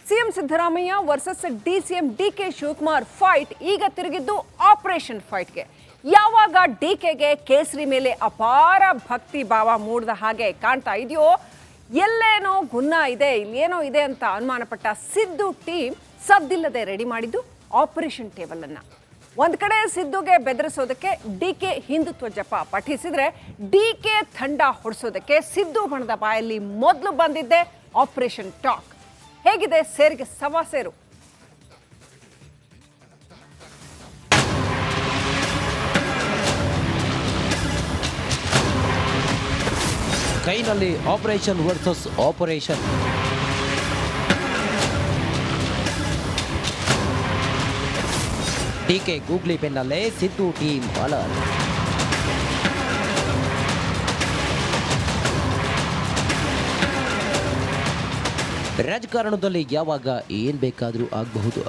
CM Siddaramaiah versus DCM DK Shivakumar fight ಈಗ ತಿರುಗಿದ್ದು operation ಫೈಟ್ಗೆ. ಯಾವಾಗ ಡಿಕೆಗೆ ಕೇಸರಿ ಮೇಲೆ ಅಪಾರ ಭಕ್ತಿ ಭಾವ ಮೂಡಿದ ಹಾಗೆ ಕಾಣ್ತಾ ಇದೆಯೋ, ಎಲ್ಲೇನೋ ಗುನ್ನ ಇದೆ, ಇಲ್ಲೇನೋ ಇದೆ ಅಂತ ಅನುಮಾನಪಟ್ಟ ಸಿದ್ದು ಟೀಮ್ ಸದ್ದಿಲ್ಲದೆ ರೆಡಿ ಮಾಡಿದ್ದು ಆಪರೇಷನ್ ಟೇಬಲ್ ಅನ್ನ. ಒಂದ್ ಕಡೆ ಸಿದ್ದುಗೆ ಬೆದರಿಸೋದಕ್ಕೆ ಡಿಕೆ ಹಿಂದುತ್ವ ಜಪ ಪಠಿಸಿದ್ರೆ, ಡಿಕೆ ತಂಡ ಹೊಡಿಸೋದಕ್ಕೆ ಸಿದ್ದು ಬಣದ ಬಾಯಲ್ಲಿ ಮೊದಲು ಬಂದಿದ್ದೆ ಆಪರೇಷನ್ ಟಾಕ್. ಹೇಗಿದೆ ಸೇರಿಗೆ ಸವಾಸೇರು? ಕೈನಲ್ಲಿ operation versus operation. DK googly ಪೆನ್ನಲ್ಲೇ ಸಿದ್ದು ಟೀಮ್ ಅಲರ್ಟ್. ರಾಜಕಾರಣದಲ್ಲಿ ಯಾವಾಗ ಏನು ಬೇಕಾದರೂ ಆಗಬಹುದು,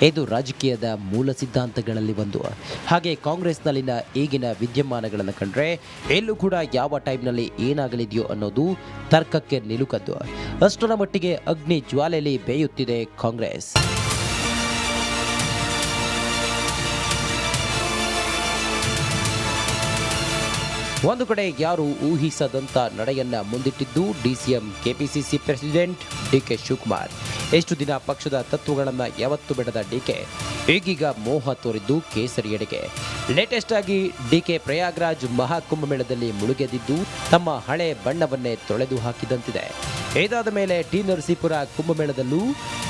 ಇದು ರಾಜಕೀಯದ ಮೂಲ ಸಿದ್ಧಾಂತಗಳಲ್ಲಿ ಒಂದು. ಹಾಗೆ ಕಾಂಗ್ರೆಸ್ನಲ್ಲಿನ ಈಗಿನ ವಿದ್ಯಮಾನಗಳನ್ನು ಕಂಡ್ರೆ ಎಲ್ಲೂ ಕೂಡ ಯಾವ ಟೈಮ್ನಲ್ಲಿ ಏನಾಗಲಿದೆಯೋ ಅನ್ನೋದು ತರ್ಕಕ್ಕೆ ನಿಲುಕದ್ದು. ಅಷ್ಟರ ಮಟ್ಟಿಗೆ ಅಗ್ನಿ ಜ್ವಾಲೆಯಲ್ಲಿ ಬೇಯುತ್ತಿದೆ ಕಾಂಗ್ರೆಸ್. ಒಂದು ಕಡೆ ಯಾರು ಊಹಿಸದಂತ ನಡೆಯನ್ನ ಮುಂದಿಟ್ಟಿದ್ದು DCM KPCC president DK Shivakumar. ಎಷ್ಟು ದಿನ ಪಕ್ಷದ ತತ್ವಗಳನ್ನ ಯಾವತ್ತು ಬಿಡದ ಡಿಕೆ ಈಗೀಗ ಮೋಹ ತೋರಿದ್ದು ಕೇಸರಿಯಡೆಗೆ. ಲೇಟೆಸ್ಟ್ ಆಗಿ ಡಿಕೆ ಪ್ರಯಾಗ್ರಾಜ್ ಮಹಾಕುಂಭಮೇಳದಲ್ಲಿ ಮುಳುಗೆದಿದ್ದು ತಮ್ಮ ಹಳೆ ಬಣ್ಣವನ್ನೇ ತೊಳೆದು ಹಾಕಿದಂತಿದೆ. ಇದಾದ ಮೇಲೆ ಟಿ ನರಸೀಪುರ ಕುಂಭಮೇಳದಲ್ಲೂ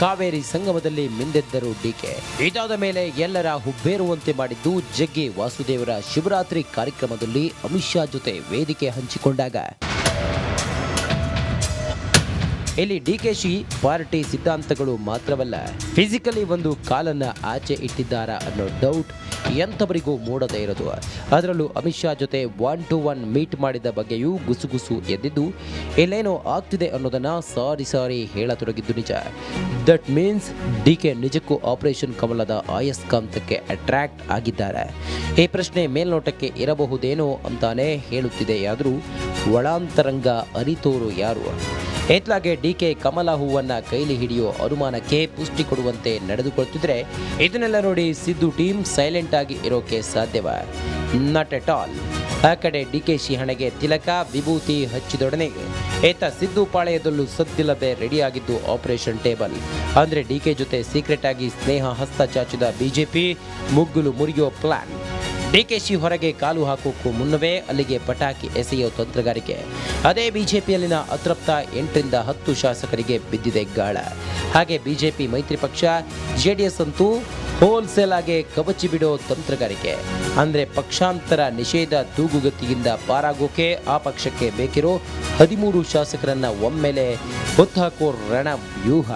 ಕಾವೇರಿ ಸಂಗಮದಲ್ಲಿ ಮಿಂದೆದ್ದರು ಡಿಕೆ. ಇದಾದ ಮೇಲೆ ಎಲ್ಲರ ಹುಬ್ಬೇರುವಂತೆ ಮಾಡಿದ್ದು ಜಗ್ಗಿ ವಾಸುದೇವರ ಶಿವರಾತ್ರಿ ಕಾರ್ಯಕ್ರಮದಲ್ಲಿ ಅಮಿತ್ ಶಾ ಜೊತೆ ವೇದಿಕೆ ಹಂಚಿಕೊಂಡಾಗ. ಇಲ್ಲಿ ಡಿಕೆಶಿ ಪಾರ್ಟಿ ಸಿದ್ಧಾಂತಗಳು ಮಾತ್ರವಲ್ಲ, ಫಿಸಿಕಲಿ ಒಂದು ಕಾಲನ್ನ ಆಚೆ ಇಟ್ಟಿದ್ದಾರಾ ಅನ್ನೋ ಡೌಟ್ ಎಂಥವರಿಗೂ ಮೂಡದೇ ಇರೋದು. ಅದರಲ್ಲೂ ಅಮಿತ್ ಶಾ ಜೊತೆ 1-to-1 ಮೀಟ್ ಮಾಡಿದ ಬಗ್ಗೆಯೂ ಗುಸುಗುಸು ಎದ್ದಿದ್ದು, ಇಲ್ಲೇನೋ ಆಗ್ತಿದೆ ಅನ್ನೋದನ್ನ ಸಾರಿ ಹೇಳತೊಡಗಿದ್ದು ನಿಜ. ದಟ್ ಮೀನ್ಸ್ ಡಿಕೆ ನಿಜಕ್ಕೂ ಆಪರೇಷನ್ ಕಮಲದ ಆಯಸ್ಕಾಂತಕ್ಕೆ ಅಟ್ರಾಕ್ಟ್ ಆಗಿದ್ದಾರೆ. ಈ ಪ್ರಶ್ನೆ ಮೇಲ್ನೋಟಕ್ಕೆ ಇರಬಹುದೇನೋ ಅಂತಾನೆ ಹೇಳುತ್ತಿದೆಯಾದರೂ ಒಳಾಂತರಂಗ ಅರಿತೋರು ಯಾರು? ಏತ್ಲಾಗೆ ಡಿಕೆ ಕಮಲ ಹೂವನ್ನ ಕೈಲಿ ಹಿಡಿಯೋ ಅನುಮಾನಕ್ಕೆ ಪುಷ್ಟಿ ಕೊಡುವಂತೆ ನಡೆದುಕೊಳ್ತಿದ್ರೆ, ಇದನ್ನೆಲ್ಲ ನೋಡಿ ಸಿದ್ದು ಟೀಮ್ ಸೈಲೆಂಟ್ ಆಗಿ ಇರೋಕೆ ಸಾಧ್ಯವ? Not at all. ಆ ಕಡೆ ಡಿಕೆಶಿ ಹಣೆಗೆ ತಿಲಕ ವಿಭೂತಿ ಹಚ್ಚಿದೊಡನೆ ಏತ ಸಿದ್ದು ಪಾಳೆಯದಲ್ಲೂ ಸದ್ದಿಲ್ಲದೆ ರೆಡಿಯಾಗಿದ್ದು ಆಪರೇಷನ್ ಟೇಬಲ್. ಅಂದ್ರೆ ಡಿಕೆ ಜೊತೆ ಸೀಕ್ರೆಟ್ ಆಗಿ ಸ್ನೇಹ ಹಸ್ತ ಚಾಚಿದ ಬಿಜೆಪಿ ಮುಗ್ಗುಲು ಮುರಿಯೋ ಪ್ಲಾನ್. ಡಿಕೆಶಿ ಹೊರಗೆ ಕಾಲು ಹಾಕೋಕ್ಕೂ ಮುನ್ನವೇ ಅಲ್ಲಿಗೆ ಪಟಾಕಿ ಎಸೆಯೋ ತಂತ್ರಗಾರಿಕೆ. ಅದೇ ಬಿಜೆಪಿಯಲ್ಲಿನ ಅತೃಪ್ತ 8-10 ಶಾಸಕರಿಗೆ ಬಿದ್ದಿದೆ ಗಾಳ. ಹಾಗೆ ಬಿಜೆಪಿ ಮೈತ್ರಿ ಪಕ್ಷ ಜೆಡಿಎಸ್ ಅಂತೂ ಹೋಲ್ಸೇಲ್ ಆಗಿ ಕವಚಿ ಬಿಡೋ ತಂತ್ರಗಾರಿಕೆ. ಅಂದ್ರೆ ಪಕ್ಷಾಂತರ ನಿಷೇಧ ತೂಗುಗತಿಯಿಂದ ಪಾರಾಗೋಕೆ ಆ ಪಕ್ಷಕ್ಕೆ ಬೇಕಿರೋ 13 ಶಾಸಕರನ್ನ ಒಮ್ಮೆಲೆ ಹೊತ್ತುಹಾಕೋ ರಣ ವ್ಯೂಹ.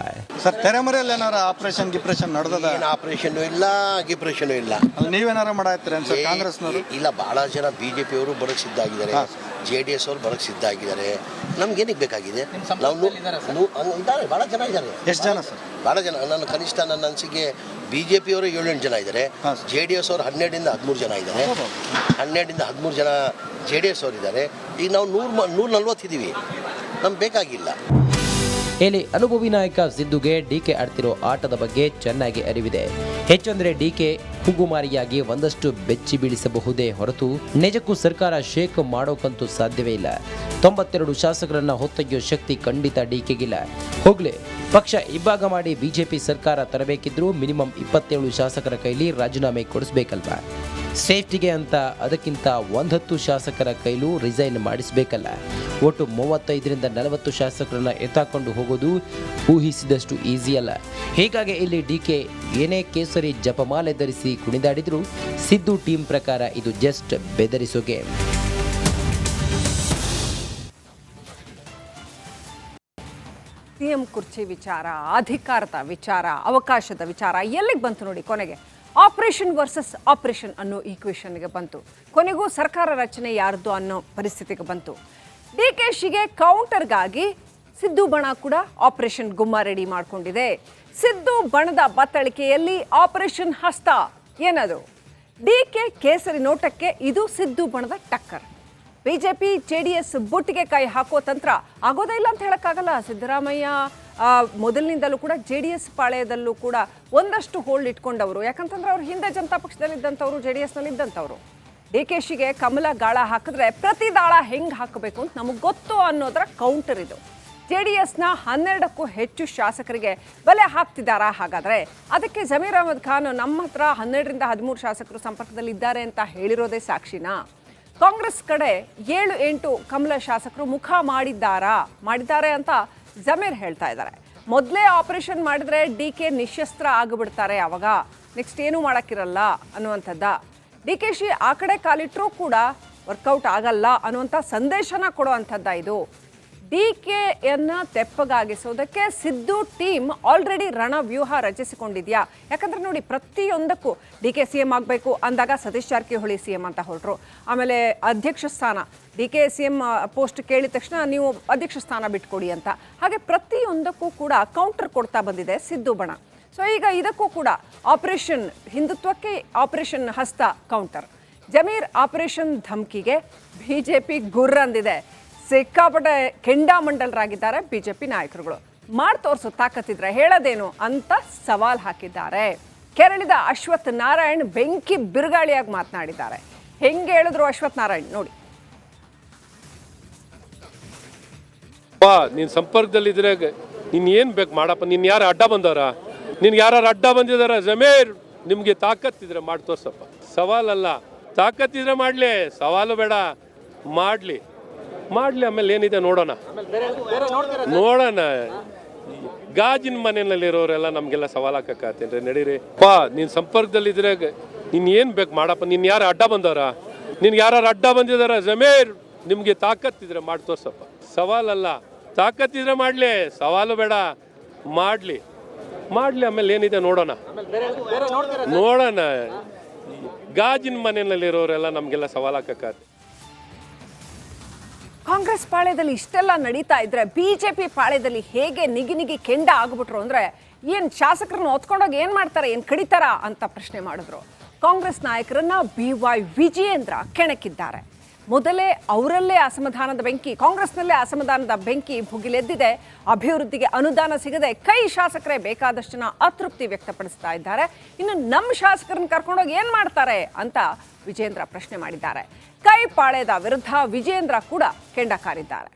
ಸರ್, ತೆರೆಮರೆಯಲ್ಲಿ ಏನಾರ ಆಪರೇಷನ್ ಗಿಪ್ರೇಷನ್ ನಡೆದದ? ಆಪರೇಷನ್ ಇಲ್ಲ, ಗಿಪ್ರೇಷನ್ ಇಲ್ಲ. ನೀವೇನಾರ ಮಾಡಾಯ್ತೀರ ಸರ್ ಕಾಂಗ್ರೆಸ್ನವರು? ಇಲ್ಲ, ಬಹಳ ಜನ ಬಿಜೆಪಿ ಅವರು ಬರಕ್ ಸಿದ್ಧ ಆಗಿದ್ದಾರೆ, JDS ಅವರು ಬರಕ್ ಸಿದ್ಧ ಆಗಿದ್ದಾರೆ. ನಮ್ಗೇನಿಗೆ ಬೇಕಾಗಿದೆ? ನಾವು ಬಹಳ ಜನ ಇದ್ದಾರೆ. ಎಷ್ಟು ಜನ ಸರ್? ಬಹಳ ಜನ. ನನ್ನ ಕನಿಷ್ಠ ನನ್ನ ಅನಿಸಿಕೆ ಬಿಜೆಪಿ ಅವರು 7-8 ಜನ ಇದ್ದಾರೆ. JDS ಅವರು 12-13 ಜನ ಇದ್ದಾರೆ. 12-13 ಜನ JDS ಅವರು ಇದ್ದಾರೆ. ಈಗ ನಾವು 140 ಇದ್ದೀವಿ. ನಮ್ಗೆ ಬೇಕಾಗಿಲ್ಲ. ಇಲ್ಲಿ ಅನುಭವಿ ನಾಯಕ ಸಿದ್ದುಗೆ ಡಿಕೆ ಆಡ್ತಿರೋ ಆಟದ ಬಗ್ಗೆ ಚೆನ್ನಾಗಿ ಅರಿವಿದೆ. ಹೆಚ್ಚಂದ್ರೆ ಡಿಕೆ ಹುಗುಮಾರಿಯಾಗಿ ಒಂದಷ್ಟು ಬೆಚ್ಚಿ ಬೀಳಿಸಬಹುದೇ ಹೊರತು ನಿಜಕ್ಕೂ ಸರ್ಕಾರ ಶೇಕ್ ಮಾಡೋಕಂತೂ ಸಾಧ್ಯವೇ ಇಲ್ಲ. 92 ಶಾಸಕರನ್ನ ಹೊತ್ತೊಯ್ಯೋ ಶಕ್ತಿ ಖಂಡಿತ ಡಿಕೆಗಿಲ್ಲ. ಹೋಗ್ಲಿ, ಪಕ್ಷ ಇಬ್ಬಾಗ ಮಾಡಿ ಬಿಜೆಪಿ ಸರ್ಕಾರ ತರಬೇಕಿದ್ರು ಮಿನಿಮಮ್ 27 ಶಾಸಕರ ಕೈಲಿ ರಾಜೀನಾಮೆ ಕೊಡಿಸ್ಬೇಕಲ್ವಾ? ಸೇಫ್ಟಿಗೆ ಅಂತ ಅದಕ್ಕಿಂತ 10 ಶಾಸಕರ ಕೈಲೂ ರಿಸೈನ್ ಮಾಡಿಸಬೇಕಲ್ಲ. ಒಟ್ಟು 35-40 ಶಾಸಕರನ್ನ ಎತ್ತಾಕೊಂಡು ಹೋಗೋದು ಊಹಿಸಿದಷ್ಟು ಈಸಿ ಅಲ್ಲ. ಹೀಗಾಗಿ ಇಲ್ಲಿ ಡಿಕೆ ಏನೇ ಕೇಸರಿ ಜಪಮಾಲೆ ಧರಿಸಿ ಕುಣಿದಾಡಿದ್ರು ಸಿದ್ದು ಟೀಮ್ ಪ್ರಕಾರ ಇದು ಜಸ್ಟ್ ಬೆದರಿಸೋ ಗೇಮ್. ಸಿಎಂ ಕುರ್ಚಿ ವಿಚಾರ, ಅಧಿಕಾರದ ವಿಚಾರ, ಅವಕಾಶದ ವಿಚಾರ ಎಲ್ಲಿಗೆ ಬಂತು ನೋಡಿ. ಕೊನೆಗೆ ಆಪರೇಷನ್ ವರ್ಸಸ್ ಆಪರೇಷನ್ ಅನ್ನೋ ಈಕ್ವೇಷನ್ಗೆ ಬಂತು. ಕೊನೆಗೂ ಸರ್ಕಾರ ರಚನೆ ಯಾರ್ದು ಅನ್ನೋ ಪರಿಸ್ಥಿತಿಗೆ ಬಂತು. ಡಿಕೆಶಿಗೆ ಕೌಂಟರ್ಗಾಗಿ ಸಿದ್ದು ಬಣ ಕೂಡ ಆಪರೇಷನ್ ಗುಮ್ಮ ರೆಡಿ ಮಾಡಿಕೊಂಡಿದೆ. ಸಿದ್ದು ಬಣದ ಬತ್ತಳಿಕೆಯಲ್ಲಿ ಆಪರೇಷನ್ ಹಸ್ತ ಏನದು? ಡಿಕೆ ಕೇಸರಿ ನೋಟಕ್ಕೆ ಇದು ಸಿದ್ದು ಬಣದ ಟಕ್ಕರ್. ಬಿಜೆಪಿ ಜೆಡಿಎಸ್ ಬುಟ್ಟಿಗೆ ಕೈ ಹಾಕೋ ತಂತ್ರ ಆಗೋದೇ ಇಲ್ಲ ಅಂತ ಹೇಳಕ್ಕಾಗಲ್ಲ. ಸಿದ್ದರಾಮಯ್ಯ ಮೊದಲಿನಿಂದಲೂ ಕೂಡ JDS ಪಾಳೆಯದಲ್ಲೂ ಕೂಡ ಒಂದಷ್ಟು ಹೋಲ್ಡ್ ಇಟ್ಕೊಂಡವರು. ಯಾಕಂತಂದ್ರೆ ಅವ್ರು ಹಿಂದೆ ಜನತಾ ಪಕ್ಷದಲ್ಲಿ ಇದ್ದಂಥವ್ರು, JDSನಲ್ಲಿ ಇದ್ದಂಥವ್ರು. DKಶಿಗೆ ಕಮಲ ಗಾಳ ಹಾಕಿದ್ರೆ ಪ್ರತಿ ದಾಳ ಹೆಂಗೆ ಹಾಕಬೇಕು ಅಂತ ನಮಗೆ ಗೊತ್ತು ಅನ್ನೋದರ ಕೌಂಟರ್ ಇದು. JDSನ 12ಕ್ಕೂ ಹೆಚ್ಚು ಶಾಸಕರಿಗೆ ಬಲೆ ಹಾಕ್ತಿದ್ದಾರಾ? ಹಾಗಾದರೆ ಅದಕ್ಕೆ ಜಮೀರ್ ಅಹಮದ್ ಖಾನ್ ನಮ್ಮ ಹತ್ರ 12ರಿಂದ 13 ಶಾಸಕರು ಸಂಪರ್ಕದಲ್ಲಿ ಇದ್ದಾರೆ ಅಂತ ಹೇಳಿರೋದೇ ಸಾಕ್ಷಿನಾ? ಕಾಂಗ್ರೆಸ್ ಕಡೆ 7-8 ಕಮಲ ಶಾಸಕರು ಮುಖ ಮಾಡಿದ್ದಾರೆ ಅಂತ ಜಮೀರ್ ಹೇಳ್ತಾ ಇದ್ದಾರೆ. ಮೊದಲೇ ಆಪರೇಷನ್ ಮಾಡಿದ್ರೆ DK ನಿಶಸ್ತ್ರ ಆಗಿಬಿಡ್ತಾರೆ, ಅವಾಗ ನೆಕ್ಸ್ಟ್ ಏನೂ ಮಾಡೋಕ್ಕಿರಲ್ಲ ಅನ್ನುವಂಥದ್ದ. DKಶಿ ಆ ಕಡೆ ಕಾಲಿಟ್ಟರೂ ಕೂಡ ವರ್ಕೌಟ್ ಆಗಲ್ಲ ಅನ್ನುವಂಥ ಸಂದೇಶನ ಕೊಡುವಂಥದ್ದ ಇದು. DKಯನ್ನು ತೆಪ್ಪಗಾಗಿಸೋದಕ್ಕೆ ಸಿದ್ದು ಟೀಮ್ ಆಲ್ರೆಡಿ ರಣವ್ಯೂಹ ರಚಿಸಿಕೊಂಡಿದೆಯಾ? ಯಾಕಂದ್ರೆ ನೋಡಿ, ಪ್ರತಿಯೊಂದಕ್ಕೂ DK CM ಆಗಬೇಕು ಅಂದಾಗ ಸತೀಶ್ ಜಾರಕಿಹೊಳಿ CM ಅಂತ ಹೊರಟರು. ಆಮೇಲೆ ಅಧ್ಯಕ್ಷ ಸ್ಥಾನ, DK CM ಪೋಸ್ಟ್ ಕೇಳಿದ ತಕ್ಷಣ ನೀವು ಅಧ್ಯಕ್ಷ ಸ್ಥಾನ ಬಿಟ್ಕೊಡಿ ಅಂತ. ಹಾಗೆ ಪ್ರತಿಯೊಂದಕ್ಕೂ ಕೂಡ ಕೌಂಟರ್ ಕೊಡ್ತಾ ಬಂದಿದೆ ಸಿದ್ದು ಬಣ. ಸೊ ಈಗ ಇದಕ್ಕೂ ಕೂಡ ಆಪರೇಷನ್ ಹಿಂದುತ್ವಕ್ಕೆ ಆಪರೇಷನ್ ಹಸ್ತ ಕೌಂಟರ್. ಜಮೀರ್ ಆಪರೇಷನ್ ಧಮ್ಕಿಗೆ BJP ಗುರ್ರಂದಿದೆ. ಸಿಕ್ಕಾಪಟ್ಟೆ ಕೆಂಡಾಮಂಡಲರಾಗಿದ್ದಾರೆ BJP ನಾಯಕರುಗಳು. ಮಾಡಿ ತೋರಿಸೋ ತಾಕತ್ತಿದ್ರೆ ಹೇಳೋದೇನು ಅಂತ ಸವಾಲ್ ಹಾಕಿದ್ದಾರೆ. ಕೆರಳಿದ ಅಶ್ವಥ್ ನಾರಾಯಣ್ ಬೆಂಕಿ ಬಿರುಗಾಳಿಯಾಗಿ ಮಾತನಾಡಿದ್ದಾರೆ. ಹೆಂಗೆ ಹೇಳಿದ್ರು ಅಶ್ವಥ್ ನಾರಾಯಣ್ ನೋಡಿ. ನೀನ್ ಸಂಪರ್ಕದಲ್ಲಿದ್ರೆ ನೀನ್ ಏನ್ ಬೇಕು ಮಾಡಪ್ಪ. ನೀನ್ ಯಾರು ಅಡ್ಡ ಬಂದವರ? ನಿನ್ಗೆ ಯಾರು ಅಡ್ಡ ಬಂದಿದಾರ? ಜಮೀರ್, ನಿಮ್ಗೆ ತಾಕತ್ತಿದ್ರೆ ಮಾಡಿ ತೋರ್ಸಪ್ಪ. ಸವಾಲಲ್ಲ, ತಾಕತ್ತಿದ್ರೆ ಮಾಡ್ಲಿ, ಸವಾಲು ಬೇಡ. ಮಾಡ್ಲಿ ಆಮೇಲೆ ಏನಿದೆ ನೋಡೋಣ. ಗಾಜಿನ ಮನೆಯಲ್ಲಿರೋರೆಲ್ಲ ನಮ್ಗೆಲ್ಲ ಸವಾಲ್ ಹಾಕತ್ತೇನ್ರಿ. ನಡೀರಿ ನೀನ್ ಸಂಪರ್ಕದಲ್ಲಿದ್ರೆ ನೀನ್ ಏನ್ ಬೇಕು ಮಾಡಪ್ಪ. ನೀನ್ ಯಾರು ಅಡ್ಡ ಬಂದವರ? ನಿನ್ಗೆ ಯಾರು ಅಡ್ಡ ಬಂದಿದಾರ? ಜಮೀರ್, ನಿಮ್ಗೆ ತಾಕತ್ತಿದ್ರೆ ಮಾಡಿ ತೋರ್ಸಪ್ಪ. ಸವಾಲಲ್ಲ, ತಾಕತ್ತಿದ್ರೆ ಮಾಡ್ಲಿ, ಸವಾಲು ಬೇಡ. ಮಾಡ್ಲಿ ಆಮೇಲೆ ಏನಿದೆ ನೋಡೋಣ. ಗಾಜಿನ ಮನೆಯಲ್ಲಿರೋರೆಲ್ಲ ನಮ್ಗೆಲ್ಲ ಸವಾಲ್ ಹಾಕತ್ತೆ. ಕಾಂಗ್ರೆಸ್ ಪಾಳ್ಯದಲ್ಲಿ ಇಷ್ಟೆಲ್ಲ ನಡೀತಾ ಇದ್ರೆ BJP ಪಾಳ್ಯದಲ್ಲಿ ಹೇಗೆ ನಿಗಿ ಕೆಂಡ ಆಗ್ಬಿಟ್ರು ಅಂದ್ರೆ, ಏನು ಶಾಸಕರನ್ನ ಹೊತ್ಕೊಂಡೋಗಿ ಏನು ಮಾಡ್ತಾರೆ, ಏನು ಕಡಿತಾರ ಅಂತ ಪ್ರಶ್ನೆ ಮಾಡಿದ್ರು. ಕಾಂಗ್ರೆಸ್ ನಾಯಕರನ್ನ BY ವಿಜಯೇಂದ್ರ ಕೆಣಕಿದ್ದಾರೆ. ಮೊದಲೇ ಅವರಲ್ಲೇ ಅಸಮಾಧಾನದ ಬೆಂಕಿ, ಕಾಂಗ್ರೆಸ್ನಲ್ಲೇ ಅಸಮಾಧಾನದ ಬೆಂಕಿ ಭುಗಿಲೆದ್ದಿದೆ. ಅಭಿವೃದ್ಧಿಗೆ ಅನುದಾನ ಸಿಗದೆ ಕೈ ಶಾಸಕರೇ ಬೇಕಾದಷ್ಟು ಜನ ಅತೃಪ್ತಿ ವ್ಯಕ್ತಪಡಿಸ್ತಾ ಇದ್ದಾರೆ. ಇನ್ನು ನಮ್ಮ ಶಾಸಕರನ್ನ ಕರ್ಕೊಂಡೋಗಿ ಏನು ಮಾಡ್ತಾರೆ ಅಂತ ವಿಜಯೇಂದ್ರ ಪ್ರಶ್ನೆ ಮಾಡಿದ್ದಾರೆ. ಕೈ ಪಾಳ್ಯದ ವಿರುದ್ಧ ವಿಜಯೇಂದ್ರ ಕೂಡ ಕೆಂಡ ಕಾರಿದ್ದಾರೆ.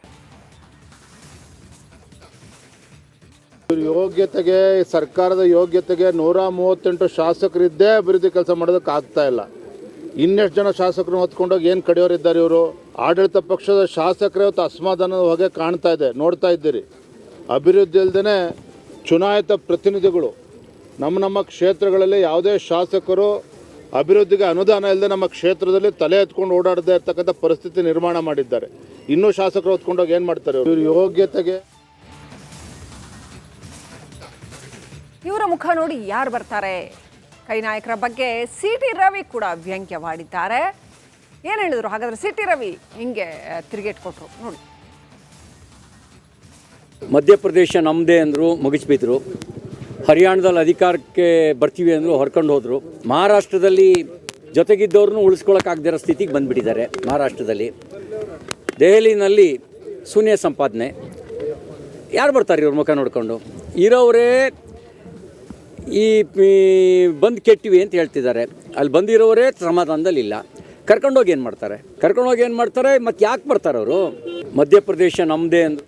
ಯೋಗ್ಯತೆಗೆ, ಸರ್ಕಾರದ ಯೋಗ್ಯತೆಗೆ 138 ಶಾಸಕರಿದ್ದೇ ಅಭಿವೃದ್ಧಿ ಕೆಲಸ ಮಾಡೋದಕ್ಕೆ ಆಗ್ತಾ ಇಲ್ಲ. ಇನ್ನೆಷ್ಟು ಜನ ಶಾಸಕರನ್ನು ಹೊತ್ಕೊಂಡೋಗಿ ಏನು ಕಡಿಯೋರಿದ್ದಾರೆ ಇವರು? ಆಡಳಿತ ಪಕ್ಷದ ಶಾಸಕರೇ ಇವತ್ತು ಅಸಮಾಧಾನದ ಹೊಗೆ ಕಾಣ್ತಾ ಇದೆ, ನೋಡ್ತಾ ಇದ್ದೀರಿ. ಅಭಿವೃದ್ಧಿ ಇಲ್ಲದೇ ಚುನಾಯಿತ ಪ್ರತಿನಿಧಿಗಳು ನಮ್ಮ ಕ್ಷೇತ್ರಗಳಲ್ಲಿ ಯಾವುದೇ ಶಾಸಕರು ಅಭಿವೃದ್ಧಿಗೆ ಅನುದಾನ ಇಲ್ಲದೆ ನಮ್ಮ ಕ್ಷೇತ್ರದಲ್ಲಿ ತಲೆ ಎತ್ಕೊಂಡು ಓಡಾಡದೇ ಇರ್ತಕ್ಕಂಥ ಪರಿಸ್ಥಿತಿ ನಿರ್ಮಾಣ ಮಾಡಿದ್ದಾರೆ. ಇನ್ನೂ ಶಾಸಕರು ಹೊತ್ಕೊಂಡೋಗಿ ಏನು ಮಾಡ್ತಾರೆ ಇವರು? ಯೋಗ್ಯತೆಗೆ ಇವರ ಮುಖ ನೋಡಿ ಯಾರು ಬರ್ತಾರೆ? ಕೈ ನಾಯಕರ ಬಗ್ಗೆ CT ರವಿ ಕೂಡ ವ್ಯಂಗ್ಯವಾಡಿದ್ದಾರೆ. ಏನು ಹೇಳಿದ್ರು ಹಾಗಾದ್ರೆ CT ರವಿ ಹಿಂಗೆ ತಿರುಗೇಟ್ ಕೊಟ್ಟರು ನೋಡಿ. ಮಧ್ಯಪ್ರದೇಶ ನಮ್ಮದೇ ಅಂದರು, ಮುಗಿಸ್ಬಿದ್ರು. ಹರಿಯಾಣದಲ್ಲಿ ಅಧಿಕಾರಕ್ಕೆ ಬರ್ತೀವಿ ಅಂದರು, ಹೊರ್ಕೊಂಡು ಹೋದರು. ಮಹಾರಾಷ್ಟ್ರದಲ್ಲಿ ಜೊತೆಗಿದ್ದವ್ರನ್ನೂ ಉಳಿಸ್ಕೊಳ್ಳೋಕ್ಕಾಗದಿರೋ ಸ್ಥಿತಿಗೆ ಬಂದುಬಿಟ್ಟಿದ್ದಾರೆ. ಮಹಾರಾಷ್ಟ್ರದಲ್ಲಿ ದೆಹಲಿನಲ್ಲಿ ಶೂನ್ಯ ಸಂಪಾದನೆ. ಯಾರು ಬರ್ತಾರೆ ಇವ್ರ ಮುಖ ನೋಡಿಕೊಂಡು? ಇರೋವರೇ ಈ ಬಂದು ಕೆಟ್ಟಿವಿ ಅಂತ ಹೇಳ್ತಿದ್ದಾರೆ. ಅಲ್ಲಿ ಬಂದಿರೋರೇ ಸಮಾಧಾನದಲ್ಲಿ ಇಲ್ಲ. ಕರ್ಕೊಂಡೋಗಿ ಏನು ಮಾಡ್ತಾರೆ? ಮತ್ತು ಯಾಕೆ ಬರ್ತಾರೆ ಅವರು? ಮಧ್ಯಪ್ರದೇಶ ನಮ್ಮದೇ ಅಂದರು.